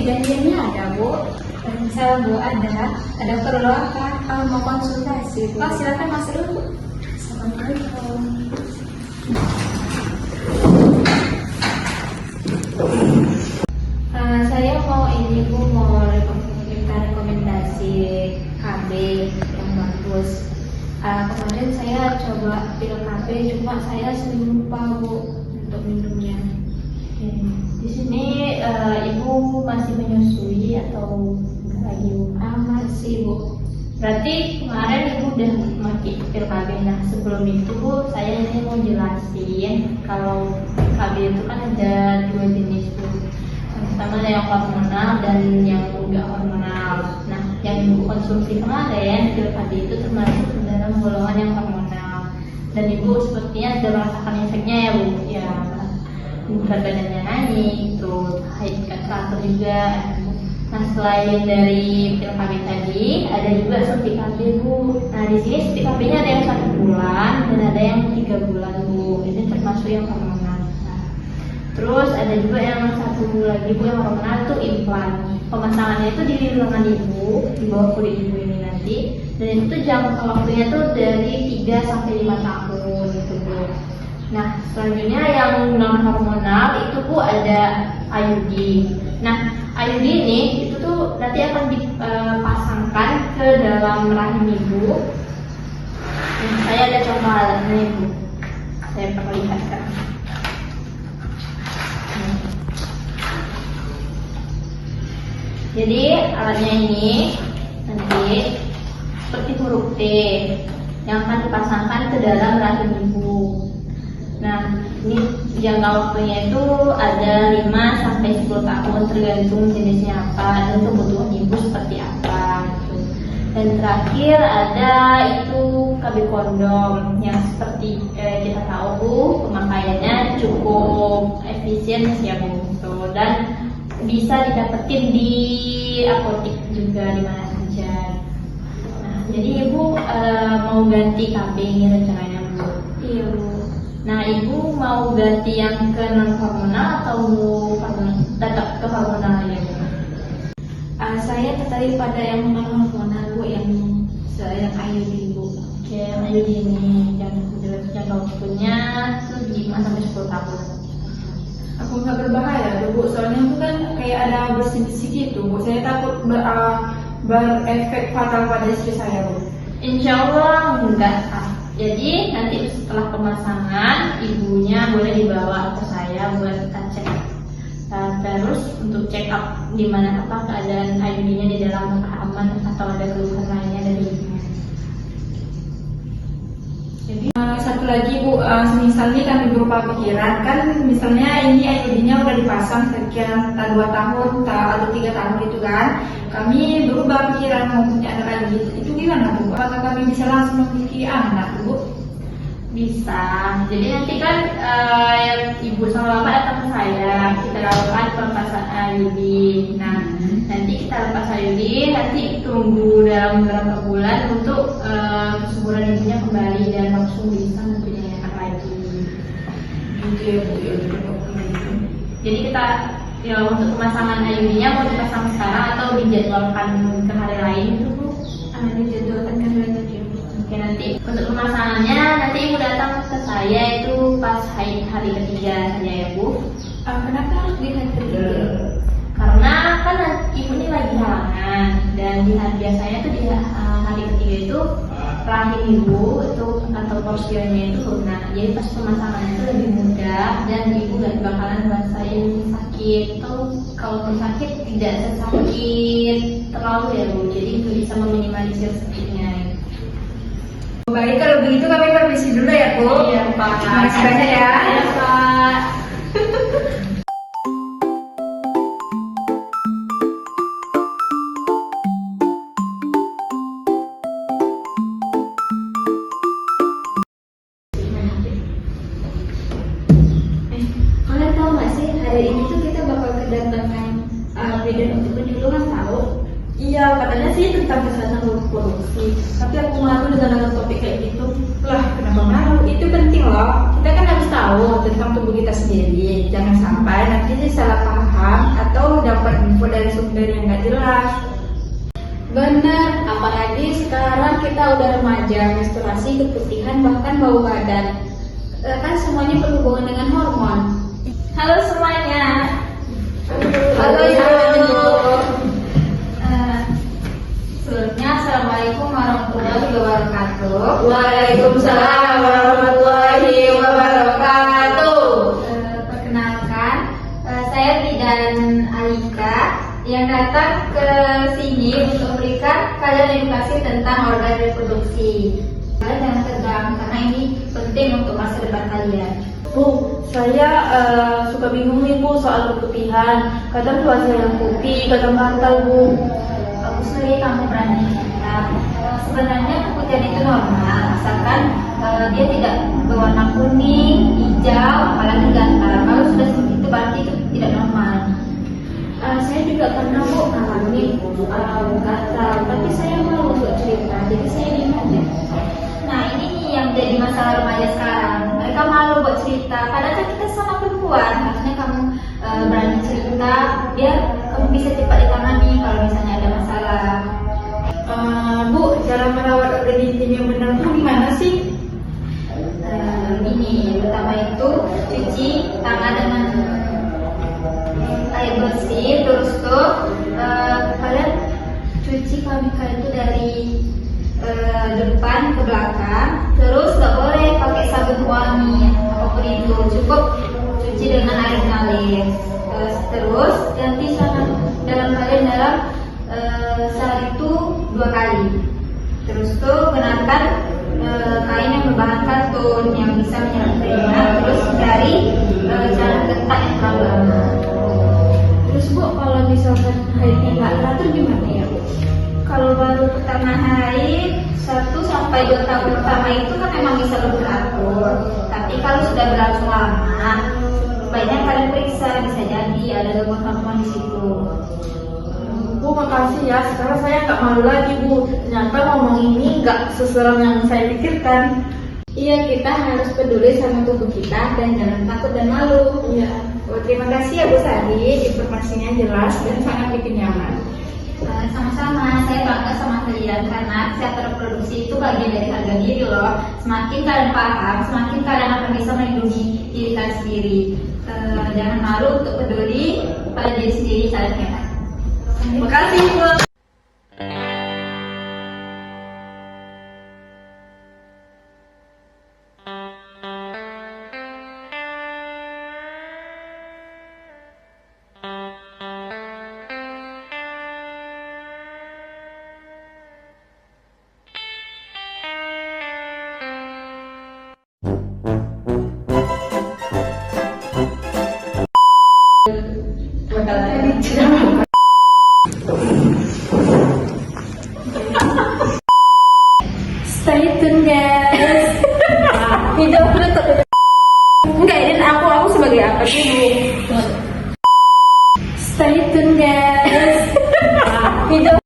Janjiannya ada, Bu. Misal Bu ada perlu apa? Kalau mau konsultasi, Bu. Silakan masuk dulu, Bu. Assalamualaikum. Saya mau Bu mau minta rekomendasi KB yang bagus. Kemarin saya coba pil KB, cuma saya sering lupa, Bu, untuk minumnya. Di sini Ibu masih menyusui atau lagi? Masih, Bu. Berarti kemarin Ibu udah pakai pil KB. Nah, sebelum itu, Bu, saya ini mau jelasin kalau KB itu kan ada dua jenis, Bu. Yang pertama ada yang hormonal dan yang enggak hormonal. Nah, yang Ibu konsumsi kemarin pil KB itu termasuk dalam golongan yang hormonal. Dan Ibu sepertinya sudah merasakan efeknya, ya, Bu. Ya, berat badannya naik, terus haid teratur juga. Nah, selain dari pil KB tadi, ada juga suntik KB, Bu. Nah, di sini suntik KB-nya ada yang 1 bulan dan ada yang 3 bulan, Bu. Ini termasuk yang hormonal. Nah, terus ada juga yang 1 lagi, Bu, yang hormonal itu implan. Pemasangannya itu di lengan Ibu, di bawah kulit Ibu ini nanti. Dan itu jangka waktunya tuh dari 3 sampai 5 tahun gitu, Bu. Nah, selanjutnya yang non hormonal itu, Bu, ada IUD. Nah, IUD ini itu tuh nanti akan dipasangkan ke dalam rahim Ibu. Nah, saya ada coba alatnya, Bu. Saya perlihatkan. Jadi alatnya ini nanti seperti huruf T yang akan dipasangkan ke dalam rahim Ibu. Nah, ini jangka waktunya itu ada 5 sampai 10 tahun tergantung jenisnya apa dan kebutuhan Ibu seperti apa gitu. Dan terakhir ada itu KB kondom yang seperti kita tahu, Bu, pemakaiannya cukup efisien ya, Bu. Gitu. Dan bisa didapetin di apotek juga di mana saja. Nah, jadi Ibu mau ganti KB ini rencananya, Bu? Iya, Bu. Nah, Ibu mau ganti yang ke non hormonal atau tetap ke hormonal ya, Bu? Saya tertarik pada yang non hormonal, Bu, yang IUD, Bu. Oke, yang IUD ini yang jangka waktunya tuh 5 sampai 10 tahun. Aku nggak berbahaya, Bu. Soalnya itu kan kayak ada bersih-bersih gitu, Bu. Saya takut berefek fatal pada istri saya, Bu. Insya Allah enggak. Jadi nanti setelah pemasangan ibunya boleh dibawa ke saya buat kita cek. Terus untuk check up di mana apa keadaan IUD-nya di dalam aman atau ada keluhan lainnya dari ibunya. Jadi satu lagi, Bu, misalnya kami berupa pikiran kan, misalnya ini IUD-nya udah dipasang sekian 2 tahun atau 3 tahun itu kan, kami berubah pikiran mau punya anak lagi. Itu gimana, Bu? Apakah kami bisa langsung memiliki anak, Bu? Bisa. Jadi nanti kan yang ibu sama bapak datang ke saya, kita lakukan pelepasan IUD. Nah, nanti kita lepas IUD, nanti tunggu dalam beberapa bulan untuk kesuburan ibunya kembali dan langsung bisa mempunyai anak lagi. Jadi kita ya untuk pemasangan IUD-nya mau dipasang sekarang atau dijadwalkan ke hari lain itu, Bu? Dijadwalkan ke hari lain aja, Bu. Oke, nanti untuk pemasangannya nanti Ibu datang ke saya itu pas hari ketiga saja ya, Bu. Kenapa harus di hari ketiga? Karena kan Ibu ini lagi halangan dan di hari biasanya tuh di hari ketiga itu rahim ibu itu atau porsionnya itu lunak. Jadi pas pemasangannya itu lebih mudah dan ibu gak bakalan ngerasain sakit. Atau kalau sakit tidak sesakit terlalu ya Bu. Jadi itu bisa meminimalisir sakitnya. Baik, kalau begitu kami permisi dulu ya Bu. Iya Pak. Terima kasih banyak ya. Iya Pak. Kalian tahu nggak sih hari ini tuh kita bakal kedatangan bidan untuk penyuluhan tahu? Iya, katanya sih tentang kesehatan reproduksi. Tapi aku malu dengan topik kayak gitu. Lah, kenapa malu? Itu penting loh. Kita kan harus tahu tentang tubuh kita sendiri. Jangan sampai nanti salah paham atau dapat info dari sumber yang nggak jelas. Benar, apalagi sekarang kita udah remaja, menstruasi, keputihan, bahkan bau badan. Kan semuanya berhubungan dengan hormon. Halo semuanya. Halo Ibu. Sebelumnya, Assalamualaikum warahmatullahi wabarakatuh. Waalaikumsalam warahmatullahi wabarakatuh. Perkenalkan, saya Bidan Alika yang datang ke sini untuk memberikan kalian edukasi tentang organ reproduksi. Kalian jangan tegang karena ini penting untuk masa depan kalian. Bu, saya suka bingung nih Bu soal keputihan. Kadang wajah yang putih, kadang gatal Bu. Bagus nih kamu berani cerita. Sebenarnya keputihan itu normal, asalkan dia tidak berwarna kuning, hijau, apalagi gatal. Kalau sudah seperti itu berarti itu tidak normal. Saya juga pernah Bu mengalami gatal, tapi saya malu untuk cerita, jadi saya diam aja. Nah ini nih yang jadi masalah remaja sekarang. Mereka malu buat cerita. Padahal kan kita sama perempuan, harusnya kamu berani cerita biar kamu bisa cepat ditangani kalau misalnya ada masalah. Bu, cara merawat organ intim yang benar Bu gimana sih? Ini yang pertama itu cuci tangan dengan air bersih. Terus tuh kalian cuci kami kalian itu dari depan ke belakang. Terus nggak boleh pakai sabun wangi apapun itu, cukup cuci dengan air mengalir. Terus ganti sarung dalam kalian dalam sehari itu 2 kali. Terus tuh gunakan kain yang berbahan katun yang bisa menyerap keringat. Terus cari jangan ketat yang terlalu lama. Terus Bu, kalau misalkan haidnya nggak teratur gimana ya Bu? Kalau baru pertama haid 1 sampai 2 tahun pertama itu kan memang bisa lebih teratur. Tapi kalau sudah berlangsung lama, sebaiknya kalian periksa, bisa jadi ada gangguan hormon di situ. Bu, makasih ya. Sekarang saya nggak malu lagi Bu. Ternyata ngomong ini nggak seseram yang saya pikirkan. Iya, kita harus peduli sama tubuh kita dan jangan takut dan malu. Iya. Oh, terima kasih ya Bu Sari, informasinya jelas dan sangat bikin nyaman. Sama-sama, saya bangga sama kalian karena kesehatan reproduksi itu bagian dari harga diri loh. Semakin kalian paham, semakin kalian akan bisa melindungi diri kalian sendiri. Jangan malu untuk peduli pada diri sendiri kalian hebat. Terima kasih Bu. Stay tune guys. Video aku udah enggak, ini aku sebagai apa sih Bu? Stay tune guys. Video